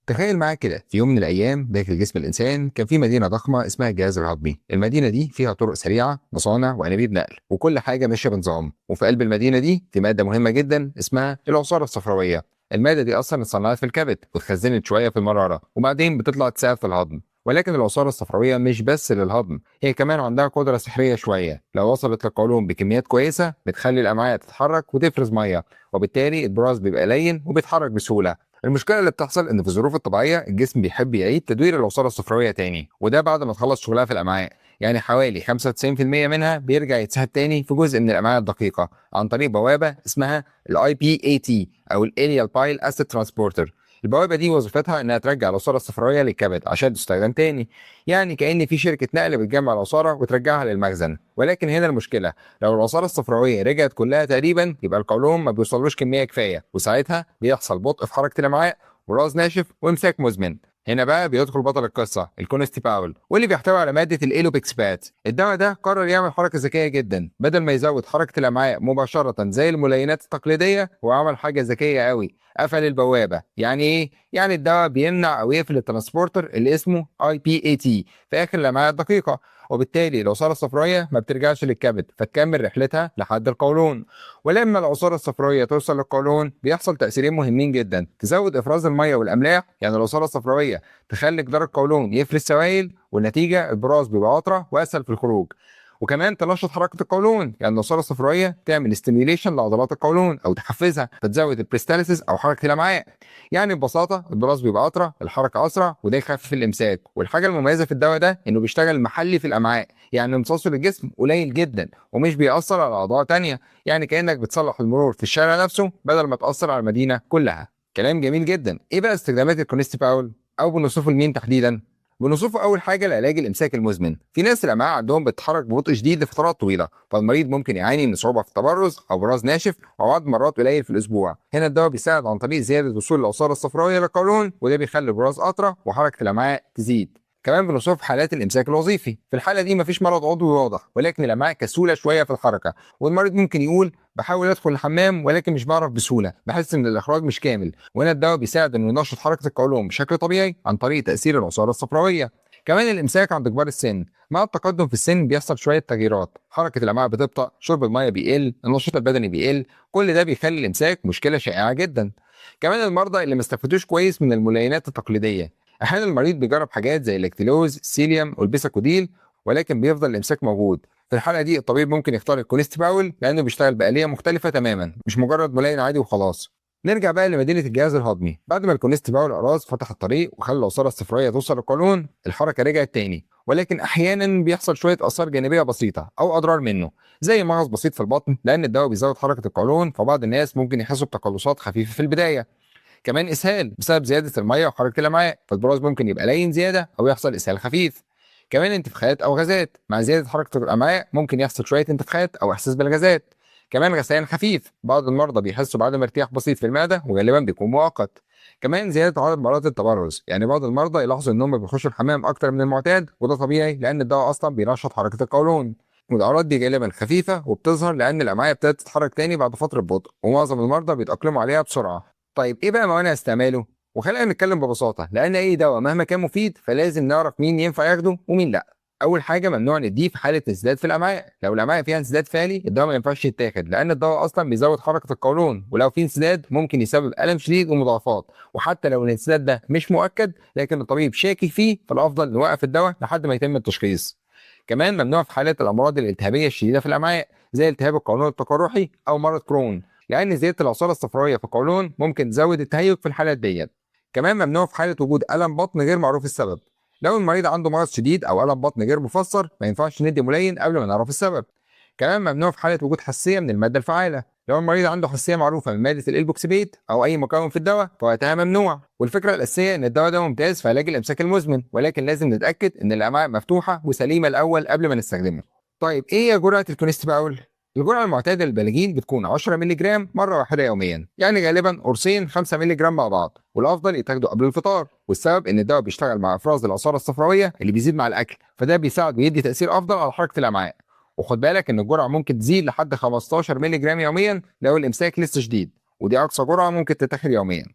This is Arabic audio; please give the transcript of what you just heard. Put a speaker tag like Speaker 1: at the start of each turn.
Speaker 1: تخيل معاك كده في يوم من الايام داخل جسم الانسان كان في مدينه ضخمه اسمها الجهاز الهضمي. المدينه دي فيها طرق سريعه، مصانع وانابيب نقل، وكل حاجه ماشيه بنظام. وفي قلب المدينه دي في ماده مهمه جدا اسمها العصاره الصفراويه. الماده دي اصلا اتصنعت في الكبد واتخزنت شويه في المراره وبعدين بتطلع تساعد في الهضم. ولكن العصاره الصفراويه مش بس للهضم، هي كمان عندها قدره سحريه شويه. لو وصلت للقولون بكميات كويسه بتخلي الامعاء تتحرك وتفرز ميه، وبالتالي البراز بيبقى لين وبيتحرك بسهوله. المشكله اللي بتحصل ان في الظروف الطبيعيه الجسم بيحب يعيد تدوير العصاره الصفراويه تاني، وده بعد ما تخلص شغلها في الامعاء. يعني حوالي 95% منها بيرجع يتسحب تاني في جزء من الامعاء الدقيقه عن طريق بوابه اسمها الاي بي اي تي او الاليال بايل اسيد ترانسبورتر. البوابه دي وظيفتها انها ترجع العصاره الصفراويه للكبد عشان تستخدم تاني. يعني كأن في شركه نقل بتجمع العصاره وترجعها للمخزن. ولكن هنا المشكله، لو العصاره الصفراويه رجعت كلها تقريبا يبقى القولون ما بيوصلوش كميه كفايه، وساعتها بيحصل بطء في حركه الامعاء وراس ناشف وامساك مزمن. هنا بقى بيدخل بطل القصه الكونستيباول، واللي بيحتوي على ماده الايلوبيكسبات. الدواء ده قرر يعمل حركه ذكيه جدا، بدل ما يزود حركه الامعاء مباشره زي الملينات التقليديه هو عمل حاجه ذكيه قوي، قفل البوابه. يعني ايه؟ يعني الدواء بيمنع او يقفل الترانسبورتر اللي اسمه اي بي اي تي في اخر الامعاء الدقيقه، وبالتالي العصاره الصفراويه ما بترجعش للكبد فتكمل رحلتها لحد القولون. ولما العصاره الصفراويه توصل للقولون بيحصل تاثيرين مهمين جدا: تزود افراز الميه والاملاح، يعني العصاره الصفراويه تخلي جدار القولون يفرز سوائل، والنتيجه البراز بيبقى اطرى واسهل في الخروج. وكمان تنشط حركه القولون، يعني العصاره الصفراويه تعمل ستيميوليشن لعضلات القولون او تحفزها فتزود البريستاليسيس او حركه الامعاء. يعني ببساطه البراز بيبقى اطرى، الحركه اسرع، وده يخفف الامساك. والحاجه المميزه في الدواء ده انه بيشتغل محلي في الامعاء، يعني امتصاصه للجسم قليل جدا ومش بيأثر على اعضاء تانية. يعني كأنك بتصلح المرور في الشارع نفسه بدل ما تأثر على المدينة كلها. كلام جميل جدا. ايه بقى استخدامات الكونستيباول او بنوصفه لمين تحديدا؟ بنوصفه اول حاجه لعلاج الامساك المزمن. في ناس الامعاء عندهم بتتحرك ببطء شديد لفترات طويله، فالمريض ممكن يعاني من صعوبه في التبرز او براز ناشف او عدد مرات قليل في الاسبوع. هنا الدواء بيساعد عن طريق زياده وصول العصاره الصفراويه للقولون، وده بيخلي البراز اطرى وحركه الامعاء تزيد. كمان بنشوف حالات الامساك الوظيفي. في الحاله دي مفيش مرض عضوي واضح، ولكن الامعاء كسوله شويه في الحركه، والمريض ممكن يقول بحاول ادخل الحمام ولكن مش بعرف بسهوله، بحس ان الاخراج مش كامل. وهنا الدواء بيساعد انه ينشط حركه القولون بشكل طبيعي عن طريق تاثير العصاره الصفراويه. كمان الامساك عند كبار السن، مع التقدم في السن بيحصل شويه تغييرات، حركه الامعاء بتبطا، شرب الميه بيقل، النشاط البدني بيقل. كل ده بيخلي الامساك مشكله شائعه جدا. كمان المرضى اللي ما استفادوش كويس من الملينات التقليديه، احيانا المريض بيجرب حاجات زي اللاكتيلوز، السيليوم والبيساكوديل، ولكن بيفضل الامساك موجود. في الحاله دي الطبيب ممكن يختار الكوليستيباول لانه بيشتغل بآلية مختلفه تماما، مش مجرد ملين عادي وخلاص. نرجع بقى لمدينه الجهاز الهضمي. بعد ما الكوليستيباول قراص فتح الطريق وخلى العصاره الصفراويه توصل للقولون، الحركه رجعت تاني. ولكن احيانا بيحصل شويه اثار جانبيه بسيطه او اضرار منه، زي مغص بسيط في البطن، لان الدواء بيزود حركه القولون، فبعض الناس ممكن يحسوا بتقلصات خفيفه في البدايه. كمان اسهال بسبب زياده الميه وحركه الامعاء، فالبراز ممكن يبقى لين زياده او يحصل اسهال خفيف. كمان انتفاخات او غازات، مع زياده حركه الامعاء ممكن يحصل شويه انتفاخات او احساس بالغازات. كمان غثيان خفيف، بعض المرضى بيحسوا بعدم ارتياح بسيط في المعده وغالبا بيكون مؤقت. كمان زياده عدد مرات التبرز، يعني بعض المرضى يلاحظوا انهم بيخشوا الحمام اكتر من المعتاد، وده طبيعي لان الدواء اصلا بينشط حركه القولون. والاعراض دي غالبا خفيفه وبتظهر لان الامعاء ابتدت تتحرك تاني بعد فتره بطء، ومعظم المرضى بيتاقلموا عليها بسرعه. طيب ايه بقى موانع استعماله؟ وخلينا نتكلم ببساطه، لان اي دواء مهما كان مفيد فلازم نعرف مين ينفع ياخده ومين لا. اول حاجه ممنوع نديه في حاله انسداد في الامعاء. لو الامعاء فيها انسداد فعلي الدواء ما ينفعش يتاخد، لان الدواء اصلا بيزود حركه القولون، ولو في انسداد ممكن يسبب الم شديد ومضاعفات. وحتى لو الانسداد ده مش مؤكد لكن الطبيب شاكك فيه، فالافضل نوقف الدواء لحد ما يتم التشخيص. كمان ممنوع في حالات الامراض الالتهابيه الشديده في الامعاء، زي التهاب القولون التقرحي او مرض كرون، لان زياده العصاره الصفراويه في القولون ممكن تزود التهيج في الحالات ديت. كمان ممنوع في حاله وجود الم بطن غير معروف السبب. لو المريض عنده مرض شديد او الم بطن غير مفسر ما ينفعش ندي ملين قبل ما نعرف السبب. كمان ممنوع في حاله وجود حساسيه من الماده الفعاله. لو المريض عنده حساسيه معروفه من ماده الالبوكسيبيت او اي مكون في الدواء فوقتها ممنوع. والفكره الاساسيه ان الدواء ده ممتاز في علاج الامساك المزمن، ولكن لازم نتاكد ان الامعاء مفتوحه وسليمه الاول قبل ما نستخدمه. طيب ايه هي جرعه الكونستيباول؟ الجرعه المعتاده للبالغين بتكون 10 مللي جرام مره واحده يوميا، يعني غالبا قرصين 5 مللي جرام مع بعض، والافضل يتاخدوا قبل الفطار. والسبب ان الدواء بيشتغل مع افراز العصاره الصفراويه اللي بيزيد مع الاكل، فده بيساعد ويدي تاثير افضل على حركه الامعاء. وخد بالك ان الجرعه ممكن تزيد لحد 15 مللي جرام يوميا لو الامساك لسه شديد، ودي اقصى جرعه ممكن تتاخد يوميا.